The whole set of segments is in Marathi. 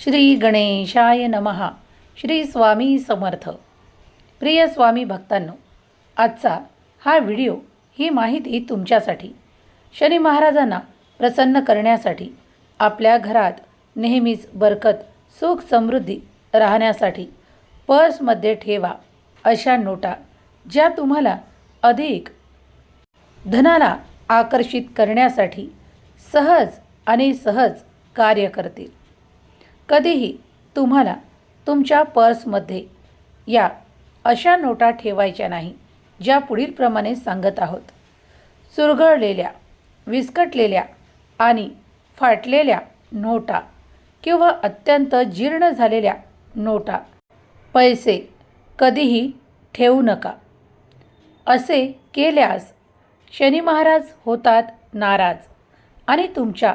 श्री गणेशाय नमः. श्री स्वामी समर्थ. प्रिय स्वामी भक्तांनो, आजचा हा व्हिडिओ ही माहिती तुमच्यासाठी, शनी महाराजांना प्रसन्न करण्यासाठी, आपल्या घरात नेहमीच बरकत सुख समृद्धी राहण्यासाठी पर्समध्ये ठेवा अशा नोटा, ज्या तुम्हाला अधिक धनाला आकर्षित करण्यासाठी सहज कार्य करतील. कधीही तुम्हाला तुमच्या पर्समध्ये या अशा नोटा ठेवायच्या नाही, ज्या पुढील प्रमाणे सांगत आहोत. चुरगळलेल्या, विस्कटलेल्या आणि फाटलेल्या नोटा किंवा अत्यंत जीर्ण झालेल्या नोटा, पैसे कधीही ठेवू नका. असे केल्यास शनी महाराज होतात नाराज आणि तुमच्या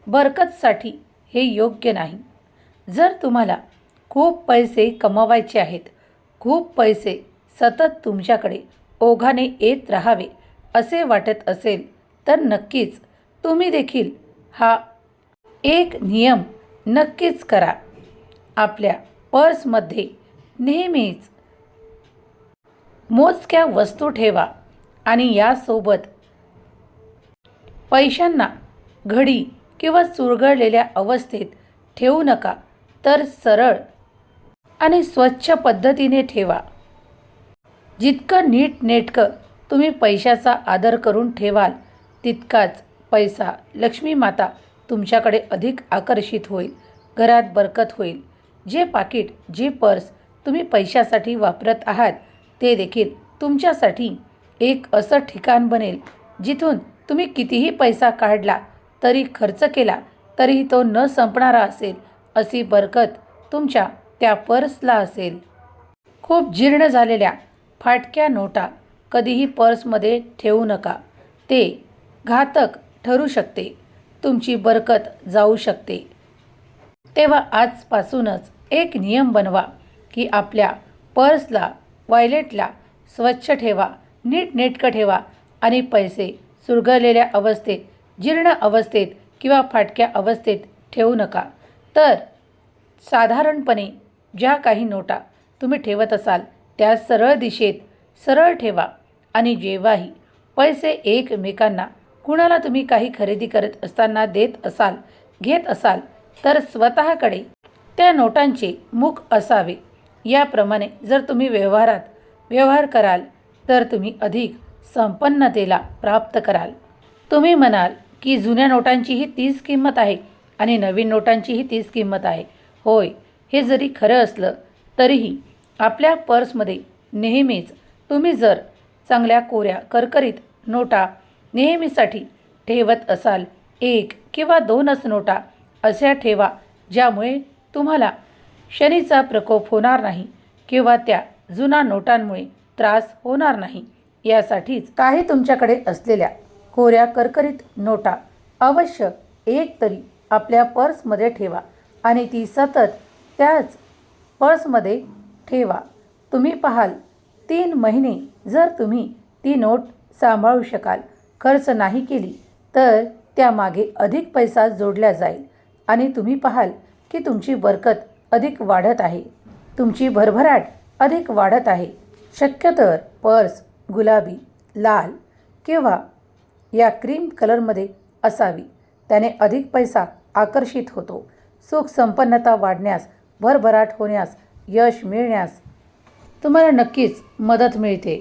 बरकतसाठी हे योग्य नाही. जर तुम्हाला खूप पैसे कमवायचे आहेत, खूप पैसे सतत तुमच्याकडे ओघाने येत राहावे असे वाटत असेल, तर नक्कीच तुम्ही देखील हा एक नियम नक्कीच करा. आपल्या पर्समध्ये नेहमीच मोजक्या वस्तू ठेवा आणि यासोबत पैशांना घडी किंवा चुरगळलेल्या अवस्थेत ठेवू नका, तर सरळ आणि स्वच्छ पद्धतीने ठेवा. जितकं नीटनेटकं तुम्ही पैशाचा आदर करून ठेवाल, तितकाच पैसा, लक्ष्मी माता तुमच्याकडे अधिक आकर्षित होईल, घरात बरकत होईल. जे पाकिट, जे पर्स तुम्ही पैशासाठी वापरत आहात, ते देखील तुमच्यासाठी एक असं ठिकाण बनेल, जिथून तुम्ही कितीही पैसा काढला तरी, खर्च केला तरीही तो न संपणारा असेल. अशी बरकत तुमच्या त्या पर्सला असेल. खूप जीर्ण झालेल्या फाटक्या नोटा कधीही पर्समध्ये ठेवू नका. ते घातक ठरू शकते, तुमची बरकत जाऊ शकते. तेव्हा आजपासूनच एक नियम बनवा की आपल्या पर्सला, वॉलेटला स्वच्छ ठेवा, नीटनेटकं ठेवा आणि पैसे चुरगळलेल्या अवस्थेत, जीर्ण अवस्थेत किंवा फाटक्या अवस्थेत ठेवू नका. तर साधारणपणे ज्या काही नोटा तुम्ही ठेवत असाल, त्या सरळ दिशेत सरळ ठेवा आणि जेव्हाही पैसे एकमेकांना, कुणाला तुम्ही काही खरेदी करत असताना देत असाल, घेत असाल, तर स्वतःकडे त्या नोटांचे मुख असावे. याप्रमाणे जर तुम्ही व्यवहार कराल, तर तुम्ही अधिक संपन्नतेला प्राप्त कराल. तुम्ही म्हणाल की जुन्या नोटांचीही तीच किंमत आहे आणि नवीन नोटांचीही तीच किंमत आहे. होय, हे जरी खरं असलं तरीही आपल्या पर्समध्ये नेहमीच तुम्ही जर चांगल्या कोऱ्या करकरीत नोटा नेहमीसाठी ठेवत असाल, 1 किंवा 2च नोटा अशा ठेवा, ज्यामुळे तुम्हाला शनीचा प्रकोप होणार नाही किंवा त्या जुन्या नोटांमुळे त्रास होणार नाही. यासाठीच काही तुमच्याकडे असलेल्या कोऱ्या करकरीत नोटा अवश्य एक तरी आपल्या पर्समध्ये ठेवा आणि ती सतत त्याच पर्समध्ये ठेवा. तुम्ही पाहाल, 3 महिने जर तुम्ही ती नोट सांभाळू शकाल, खर्च नाही केली, तर त्यामागे अधिक पैसा जोडला जाईल आणि तुम्ही पाहाल की तुमची बरकत अधिक वाढत आहे, तुमची भरभराट अधिक वाढत आहे. शक्यतर पर्स गुलाबी, लाल किंवा या क्रीम कलरमध्ये असावी. त्याने अधिक पैसा आकर्षित होतो. सुख संपन्नता वाढण्यास, भरभराट होण्यास, यश मिळण्यास तुम्हाला नक्कीच मदत मिळते.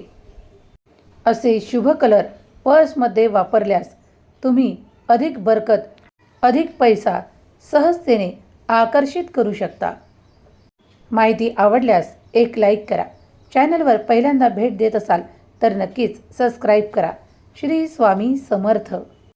असे शुभ कलर पर्समध्ये वापरल्यास तुम्ही अधिक बरकत, अधिक पैसा सहजतेने आकर्षित करू शकता. माहिती आवडल्यास एक लाईक करा. चॅनलवर पहिल्यांदा भेट देत असाल तर नक्कीच सबस्क्राईब करा. श्री स्वामी समर्थ.